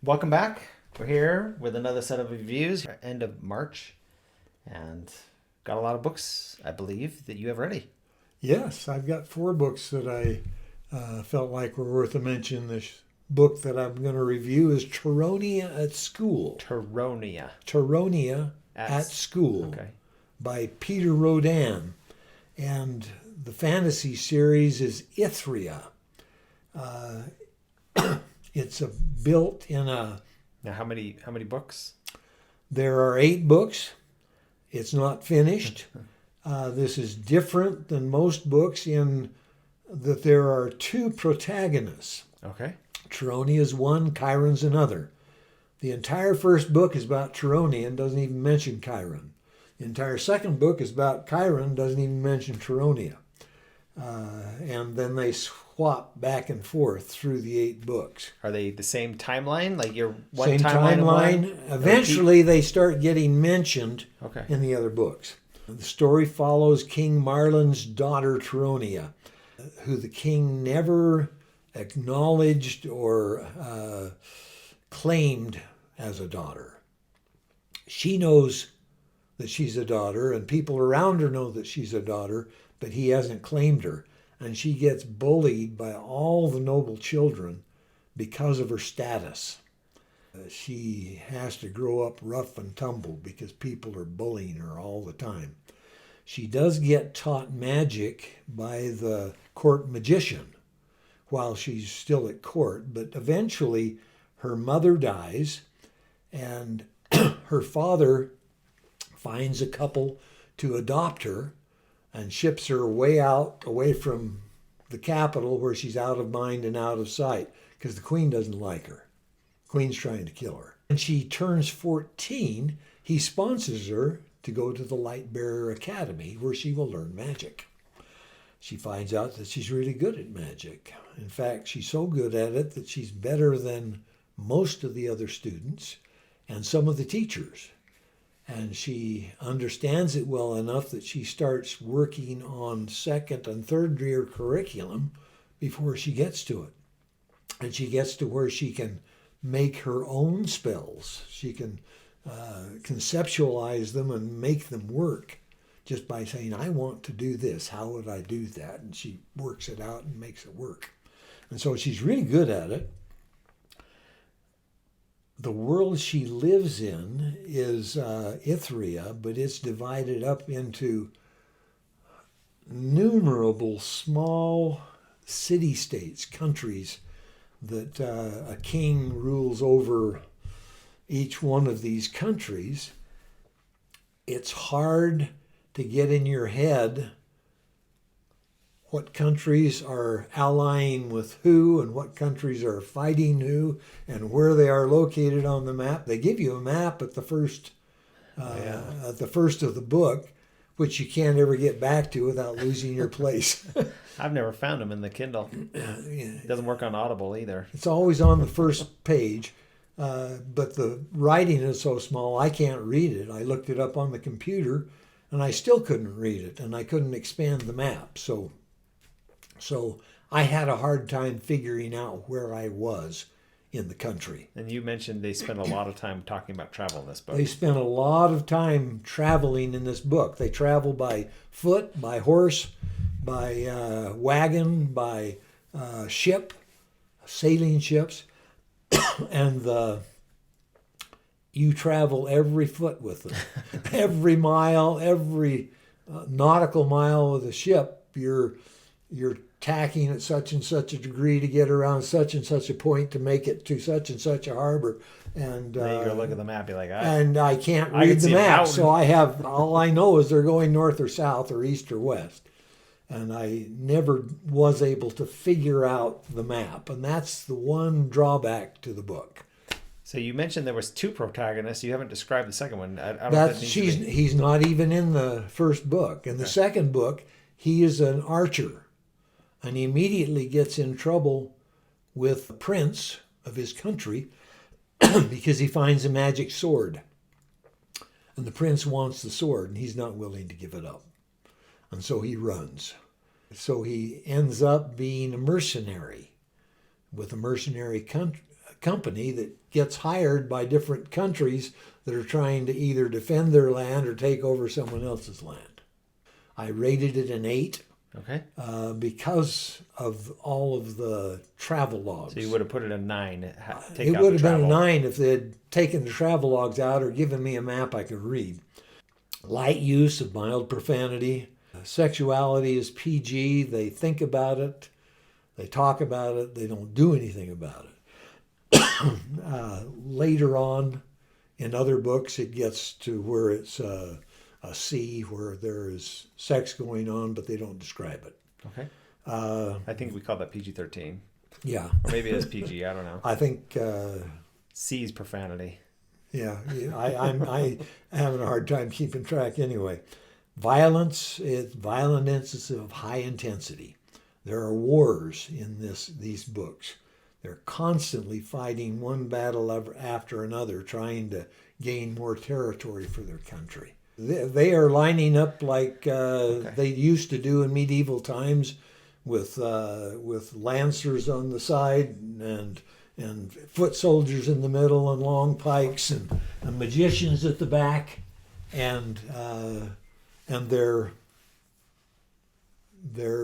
Welcome back. We're here with another set of reviews, end of March, and got a lot of books, I believe, that you have ready. Yes, I've got 4 books that I felt like were worth a mention. This book that I'm going to review is Taroniah at School. Taroniah. Taroniah at School Okay. by Peter Rhodan. And the fantasy series is Ithria. It's built in a... Now, how many books? There are 8 books. It's not finished. This is different than most books in that there are 2 protagonists. Okay. Taroniah is one, Kyron's another. The entire first book is about Taroniah and doesn't even mention Kyron. The entire second book is about Kyron, doesn't even mention Taroniah. And then they swap back and forth through the 8 books. Are they the same timeline? Like your one Same timeline? timeline. Eventually, they start getting mentioned Okay. in the other books. The story follows King Marlin's daughter, Taroniah, who the king never acknowledged or claimed as a daughter. She knows that she's a daughter, and people around her know that she's a daughter, but he hasn't claimed her. And she gets bullied by all the noble children because of her status. She has to grow up rough and tumble because people are bullying her all the time. She does get taught magic by the court magician while she's still at court, but eventually her mother dies and her father finds a couple to adopt her and ships her way out, away from the capital where she's out of mind and out of sight because the queen doesn't like her. The queen's trying to kill her. When she turns 14, he sponsors her to go to the Lightbearer Academy where she will learn magic. She finds out that she's really good at magic. In fact, she's so good at it that she's better than most of the other students and some of the teachers. And she understands it well enough that she starts working on second and third year curriculum before she gets to it. And she gets to where she can make her own spells. She can conceptualize them and make them work just by saying, I want to do this. How would I do that? And she works it out and makes it work. And so she's really good at it. The world she lives in is Ithria, but it's divided up into innumerable small city-states, countries that a king rules over each one of these countries. It's hard to get in your head what countries are allying with who and what countries are fighting who and where they are located on the map. They give you a map at the first of the book, which you can't ever get back to without losing your place. I've never found them in the Kindle. It doesn't work on Audible either. It's always on the first page, but the writing is so small I can't read it. I looked it up on the computer, and I still couldn't read it, and I couldn't expand the map. So I had a hard time figuring out where I was in the country. And you mentioned they spent a lot of time talking about travel in this book. They spent a lot of time traveling in this book. They travel by foot, by horse, by wagon, by ship, sailing ships, and you travel every foot with them. Every mile, every nautical mile with a ship, you're tacking at such and such a degree to get around such and such a point to make it to such and such a harbor. And then you go look at the map, you're like, and I can't read the map, so all I know is they're going north or south or east or west. And I never was able to figure out the map, and that's the one drawback to the book. So you mentioned there was 2 protagonists. You haven't described the second one. I don't know if that needs to be. He's not even in the first book. In the second book, he is an archer. And he immediately gets in trouble with the prince of his country because he finds a magic sword. And the prince wants the sword, and he's not willing to give it up. And so he runs. So he ends up being a mercenary with a mercenary company that gets hired by different countries that are trying to either defend their land or take over someone else's land. I rated it an 8 Okay. because of all of the travel logs. So you would have put it a 9. It would have been a 9 if they had taken the travel logs out or given me a map I could read. Light use of mild profanity. Sexuality is PG. They think about it. They talk about it. They don't do anything about it. Later on, in other books, it gets to where it's a C, where there is sex going on, but they don't describe it. Okay. I think we call that PG-13. Yeah. Or maybe it's PG. I don't know. I think... C is profanity. Yeah, I'm having a hard time keeping track anyway. Violence is violent instances of high intensity. There are wars in these books. They're constantly fighting one battle after another, trying to gain more territory for their country. They are lining up like they used to do in medieval times, with lancers on the side and foot soldiers in the middle and long pikes and magicians at the back, and they're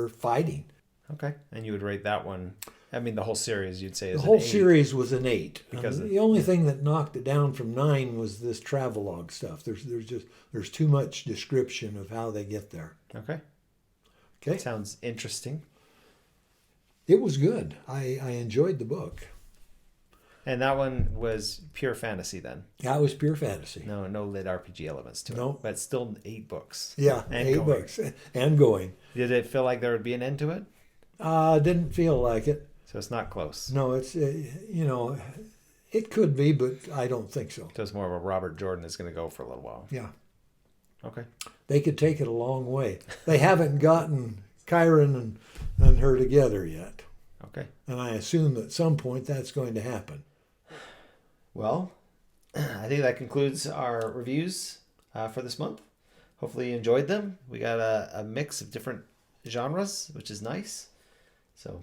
fighting. Okay. And you would rate that one, I mean, the whole series, you'd say is The whole an 8. series was an 8. Because the only thing that knocked it down from 9 was this travelogue stuff. There's too much description of how they get there. Okay. Okay. Sounds interesting. It was good. I enjoyed the book. And that one was pure fantasy then? That was pure fantasy. No lit RPG elements to it. No. But still 8 books. Yeah, and 8 going. books. And going. Did it feel like there would be an end to it? Didn't feel like it. So it's not close. No, it's, it could be, but I don't think so. So it's more of a Robert Jordan is going to go for a little while. Yeah. Okay. They could take it a long way. They haven't gotten Kyron and her together yet. Okay. And I assume at some point that's going to happen. Well, I think that concludes our reviews for this month. Hopefully you enjoyed them. We got a mix of different genres, which is nice. So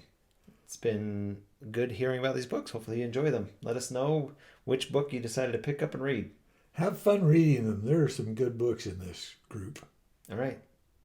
it's been good hearing about these books. Hopefully you enjoy them. Let us know which book you decided to pick up and read. Have fun reading them. There are some good books in this group. All right.